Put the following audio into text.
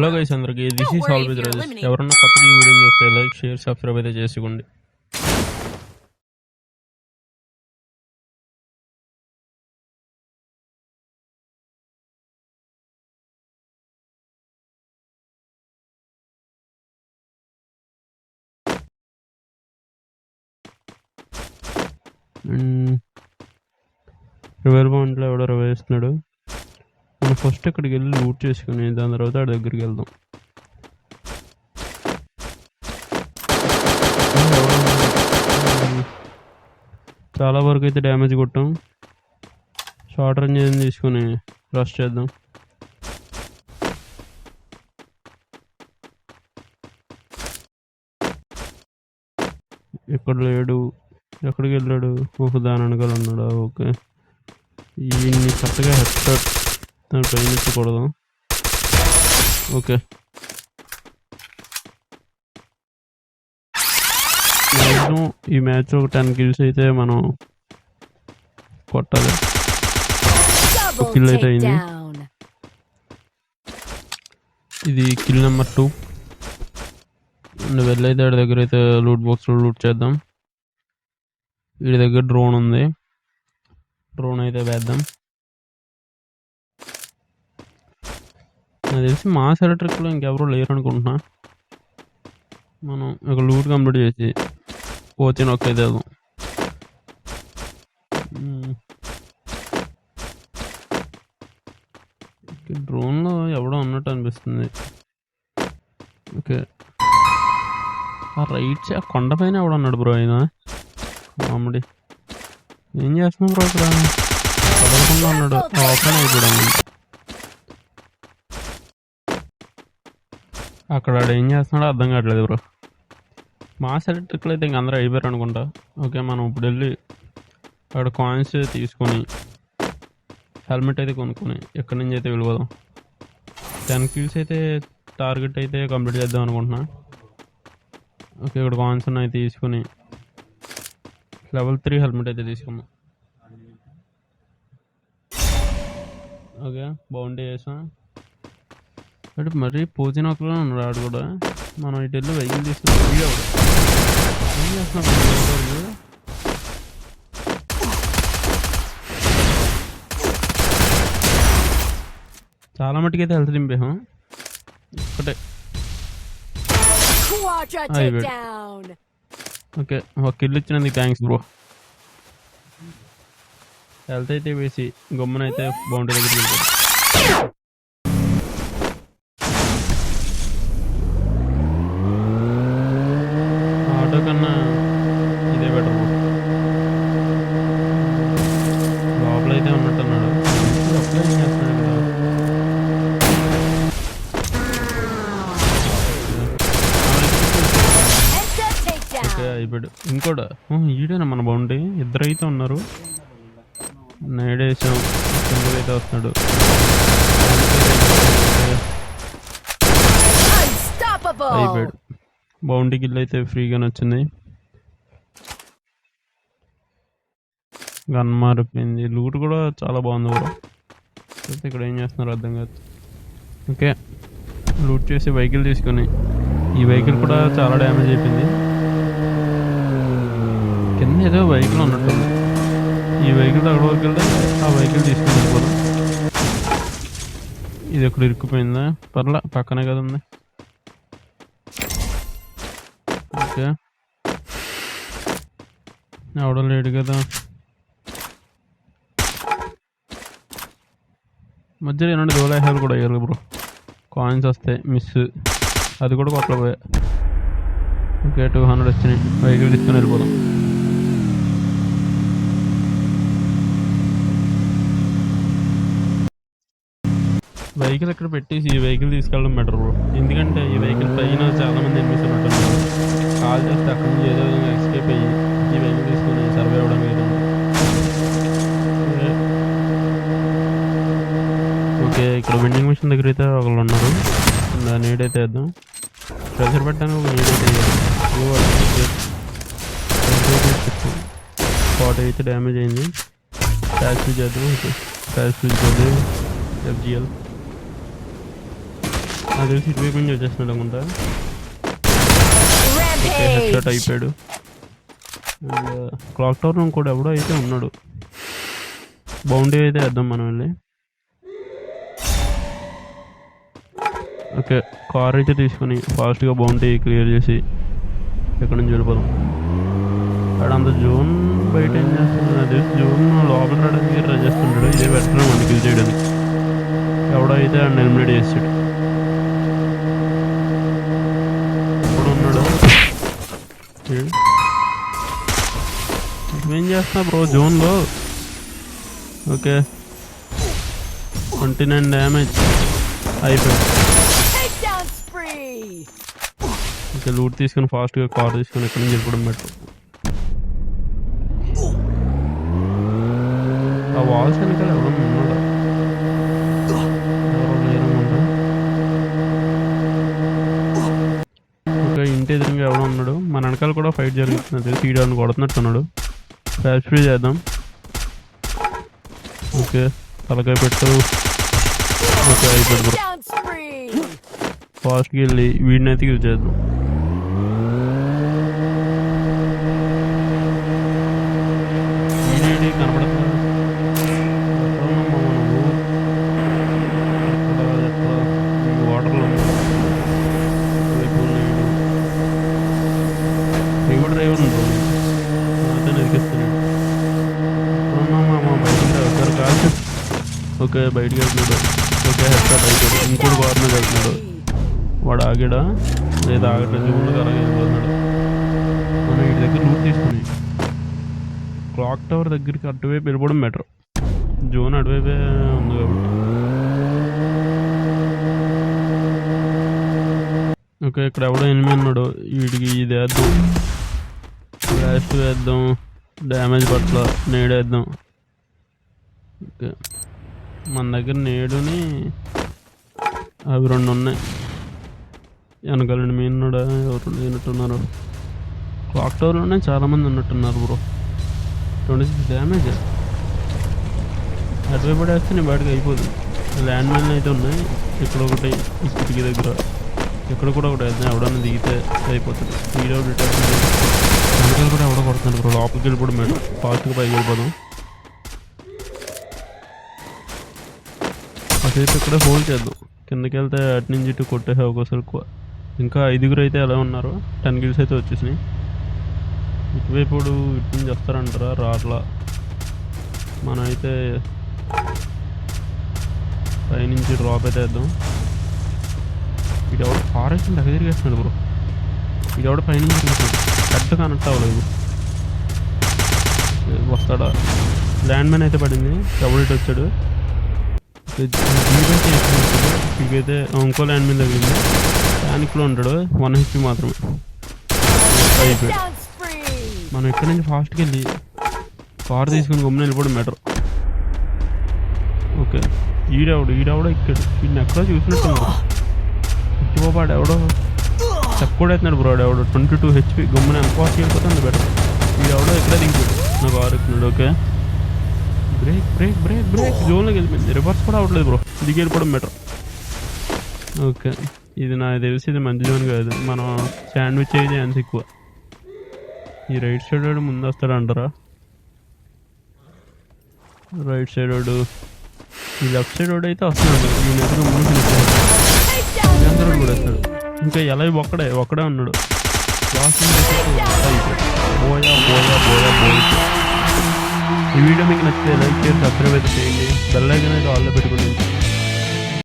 Hello guys అందరికి this is always Rajesh. ఎవరన్నా కొత్తగా ఈ వీడియోని చూస్తే లైక్ షేర్ సబ్స్క్రైబ్ అయితే చేసుకోండి. రివర్ బాండ్లో ఎవడో వేస్తున్నాడు. మనం ఫస్ట్ ఇక్కడికి వెళ్ళి లూట్ చేసుకుని దాని తర్వాత ఆడి దగ్గరికి వెళ్దాం. చాలా వరకు అయితే డ్యామేజ్ కొట్టాం. షార్ట్ రేంజ్ తీసుకుని రష్ చేద్దాం. ఎక్కడ లేడు, ఎక్కడికి వెళ్ళాడు? ఒక దాని వెనకాల ఉన్నాడా? ఓకే, ఈయన్ని కరెక్ట్గా హెడ్ షాట్ దాని పైన ఇచ్చకూడదాం. ఓకే, మ్యాక్సిమం ఈ మ్యాచ్ ఒక 10 kills అయితే మనం కొట్టాలి. కిల్ అయితే అయింది. ఇది కిల్ నెంబర్ 2. వెళ్ళైతే ఆడి దగ్గర అయితే లూట్ బాక్స్లో లూట్ చేద్దాం. వీడి దగ్గర డ్రోన్ ఉంది, డ్రోన్ అయితే వేద్దాం. నాకు తెలిసి మాస్ ఎలక్ట్రిక్లో ఇంకెవరూ లేరు అనుకుంటున్నా. మనం ఒక లూట్ కంప్లీట్ చేసి పోతే నొక్కైతే వెళ్దాం. డ్రోన్లో ఎవడో ఉన్నట్టు అనిపిస్తుంది. ఓకే, ఆ రైట్ ఆ కొండపైన ఎవడో ఉన్నాడు బ్రో. ఆయన మామిడి ఏం చేస్తున్నావు బ్రో? ఇక్కడ కదలకుండా ఉన్నాడు. ఓపెన్ అయిపోయాడు. అక్కడ ఆడు ఏం చేస్తున్నాడో అర్థం కావట్లేదు బ్రో. మాస్ ఎలక్ట్రిక్లో అయితే ఇంక అందరూ అయిపోయారు అనుకుంటా. ఓకే, మనం ఇప్పుడు వెళ్ళి అక్కడ కాయిన్స్ తీసుకొని హెల్మెట్ అయితే కొనుక్కొని ఎక్కడి నుంచి అయితే వెళ్ళిపోదాం. 10 kills అయితే టార్గెట్ అయితే కంప్లీట్ చేద్దాం అనుకుంటున్నా. ఓకే, ఇక్కడ కాయిన్స్ ఉన్నాయి తీసుకుని level 3 హెల్మెట్ అయితే తీసుకున్నాం. ఓకే, బౌండరీ చేసాం. అంటే మరీ పోజిన్ ఒకలో ఉన్నాడు ఆడు కూడా. మనం ఇటు వెళ్ళి వెహికల్ తీసుకుని ఏం చేస్తున్నాం? చాలా మట్టుకు అయితే హెల్త్ దింపేసాం. ఒకటే ఓకే, ఒక కిల్ ఇచ్చినందుకు థ్యాంక్స్ బ్రో. హెల్త్ అయితే వేసి గమ్మునైతే బౌండరీ దగ్గరికి వెళ్ళిపోతాం. ఆటో కన్నా ఇదే బెటర్ బ్రో. లోపలైతే ఉన్నట్టున్నాడు. అప్లై చేస్తున్నాడు కదా. ఓకే, అయిపోయాడు. ఇంకోటి ఈడేనా మన బౌండరీ? ఇద్దరైతే ఉన్నారు. నైడేసాం, కిందకైతే వస్తున్నాడు. అయిపోయాడు. బౌండరీ కిల్ అయితే ఫ్రీగానే వచ్చింది. గన్ మారిపోయింది. లూట్ కూడా చాలా బాగుంది కూడా. ఇక్కడ ఏం చేస్తున్నారు అర్థం కాదు. ఓకే, లూట్ చేసి వెహికల్ తీసుకొని, ఈ వెహికల్ కూడా చాలా డ్యామేజ్ అయిపోయింది. కింద ఏదో వెహికల్ ఉన్నట్టుంది. ఈ వెహికల్ అక్కడ వరకు వెళ్తే ఆ వెహికల్ తీసుకుని వెళ్ళిపోదాం. ఇది ఎక్కడ ఇరుక్కుపోయిందా? పర్లా, పక్కనే కదా ఉంది. ఓకే, ఎవడో లేడు కదా. మధ్యలో ఏమంటే దోలాహాలు కూడా అయ్యారు బ్రో. కాయిన్స్ వస్తాయి, మిస్, అది కూడా కొట్టలేకపోయా. ఓకే, 200 వచ్చినాయి. వెహికల్ తీసుకుని వెళ్ళిపోదాం. వెహికల్ ఇక్కడ పెట్టేసి ఈ వెహికల్ తీసుకెళ్ళడం బెటర్ బ్రో. ఎందుకంటే ఈ వెహికల్ పైన చాలామంది ఎనిమిస్ ఉన్నట్టున్నారు. కాల్ చేస్తే అక్కడి నుంచి ఏదో విధంగా ఎస్కేప్ అయ్యి ఈ వెహికల్ తీసుకుని సర్వే అవ్వడం లేదు. ఓకే, ఇక్కడ వెండింగ్ మిషన్ దగ్గర అయితే ఒకళ్ళు ఉన్నారు. నీడ్ అయితే వేద్దాం. ప్రెషర్ పెట్టడానికి ఒక నీడ్ అయితే స్పాట్ అయితే డ్యామేజ్ అయింది. ట్యాక్స్ ఫీజ్ చేద్దాం. ఓకే, ట్యాక్స్ ఫీజ్ చేద్దాం. FGL నాకు తెలిసి ఇటువైపు నుంచి వచ్చేస్తున్నాడు అనుకుంటా. ఓకే హెడ్ షాట్ అయిపోయాడు. క్లాక్ టవర్ ఇంకోటి ఎవడో అయితే ఉన్నాడు. బౌండరీ అయితే వేద్దాం మనం వెళ్ళి. ఓకే కార్ అయితే తీసుకొని ఫాస్ట్గా బౌండరీ క్లియర్ చేసి ఎక్కడి నుంచి వెళ్ళిపోదాం. అక్కడ అంత జోన్ బయట ఏం చేస్తున్నాడు, అదే జోన్ లోపల రావడానికి ట్రై చేస్తుంటాడు. ఇదే పెట్టడం మనకి కిల్ చేయడానికి. ఎవడో అయితే ఆయన ఎలిమినేట్ చేసాడు. ఎప్పుడు ఉన్నాడు ఏం చేస్తున్నా బ్రో జోన్లో. ఓకే 29 డ్యామేజ్ అయిపోయింది. ఓకే లూట్ తీసుకొని ఫాస్ట్గా కార్ తీసుకొని ఎక్కడి నుంచి వెళ్ళిపోవడం బెటర్. ఆ వాల్స్ వెనకాల ఎవరన్నా ఉన్నాడా, ఎవరో లేరనుకుంటా. ఓకే ఇంటి ఎదురుగా ఎవడో ఉన్నాడు. మన వెనకాల కూడా ఫైట్ జరుగుతుంది. సీడాన్ని కొడుతున్నట్టున్నాడు. ఫ్లాష్ ఫ్రీ చేద్దాం. ఓకే తలకాయ పెట్టు. ఓకే అయిపోయింది బ్రో. ఫాస్ట్కి వెళ్ళి వీడిని అయితే కిల్ చేద్దాం. వీడేంటి కనపడతా ఈ వాటర్లో డ్రైవర్ డ్రైవర్ ఉంటుంది అదే ఎదిగిస్తున్నాడు. బయటికి ఒకసారి కాల్చి. ఓకే బయటికి వెళ్తున్నాడు. ఓకే హెడ్ షాట్ అయిపోయాడు. ఇంకోటి కార్ మీద వెళ్తున్నాడు. వాడు ఆగాడా లేదా ఆగట్లేదు. ముందుకు అలాగే వెళ్ళిపోతున్నాడు. మనం వీటి దగ్గర లూట్ తీసుకుని క్లాక్ టవర్ దగ్గరికి అటువైపు వెళ్ళిపోవడం బెటర్. జోన్ అటువైపే ఉంది కాబట్టి. ఓకే ఇక్కడ ఎవడో ఎనిమిది ఉన్నాడు. వీడికి ఇది వేద్దాం, లాస్ట్ వేద్దాం. డ్యామేజ్ పట్ల నేడేద్దాం. ఓకే మన దగ్గర నేడుని అవి 2 ఉన్నాయి. వెనకాలండి మీ ఉన్నాడా ఎవరు లేనట్టున్నారు. క్లాక్ టవర్లోనే చాలామంది ఉన్నట్టున్నారు బ్రో. 26 డ్యామేజ్. అటువైపు వేస్తే నేను బయటకు అయిపోతుంది. ల్యాండ్ మైన్ అయితే ఉన్నాయి. ఇక్కడ ఒకటి ఈ కిటికీ దగ్గర, ఇక్కడ కూడా ఒకటి వేద్దాం. ఎవడన్నా దిగితే అయిపోతుంది. హీరో రిటర్న్ వెనకాల కూడా ఎవడో కొడుతున్నాడు బ్రో. లోపలికి వెళ్ళిపోవడం మేడం. ఫాస్ట్గా పైకి వెళ్ళిపోదాం. అటువైపు ఇక్కడ హోల్డ్ చేద్దాం. కిందకి వెళ్తే అటు నుంచి ఇటు కొట్టేసే అవకాశాలు ఎక్కువ. ఇంకా 5 అయితే ఎలా ఉన్నారు. 10 కిల్స్ అయితే వచ్చేసినాయి. ఇటువైపు ఇటు నుంచి వస్తారంటారా రాట్లా. మనం అయితే పైనుంచి డ్రాప్ అయితే వేద్దాం. ఇది ఎవడ ఫారెస్ట్ దగ్గర తిరిగేస్తున్నాడు బ్రో. ఇది ఎవడ పైనుంచి తిరుగుతాడు. కరెక్ట్ కనెక్ట్ అవ్వలేదు. వస్తాడా. ల్యాండ్ మ్యాన్ అయితే పడింది. ఎవడు ఇటు వచ్చాడు. ఇకైతే ఇంకో ల్యాండ్ మ్యాన్ తగిలింది. ప్యానిక్లో ఉంటాడు. 1 HP మాత్రమే అయిపోయాడు. మనం ఇక్కడి నుంచి ఫాస్ట్కి వెళ్ళి కార్ తీసుకుని గమ్మున వెళ్ళిపోవడం బెటర్. ఓకే ఈడెవడు ఇక్కడ వీడిని ఎక్కడో చూసినట్టు బాబాడు ఎవడో తక్కువ అవుతున్నాడు బ్రో. ఎవడో 22 HP గమ్మున ఎంత ఫాస్ట్కి వెళ్ళిపోతుంది బెటర్. ఈడెవడో ఎక్కడే దిగిపోయాడు. నా కార్ ఎక్కుతున్నాడు. Okay brake brake brake brake జోన్లోకి వెళ్ళిపోయింది. రివర్స్ కూడా అవ్వట్లేదు బ్రో. దిగి వెళ్ళిపోవడం బెటర్. ఓకే ఇది నాకు తెలిసి ఇది మంచి జోన్ కాదు. మనం శాండ్విచ్ అయితే ఎంత ఎక్కువ. ఈ రైట్ సైడ్ వాడు ముందు వస్తాడు అంటారా. రైట్ సైడ్ వాడు ఈ లెఫ్ట్ సైడ్ వాడు అయితే వస్తున్నాడు. ఈ నెట్ ముందు అందరూ కూడా వస్తాడు. ఇంకా ఎలా ఒక్కడే ఉన్నాడు. Buoy buoy buoy buoy. ఈ వీడియో మీకు నచ్చితే లైక్ చేసి సబ్స్క్రైబ్ అయితే చేయండి. బెల్ ఐకాన్ అయితే ఆల్లో పెట్టుకోండి.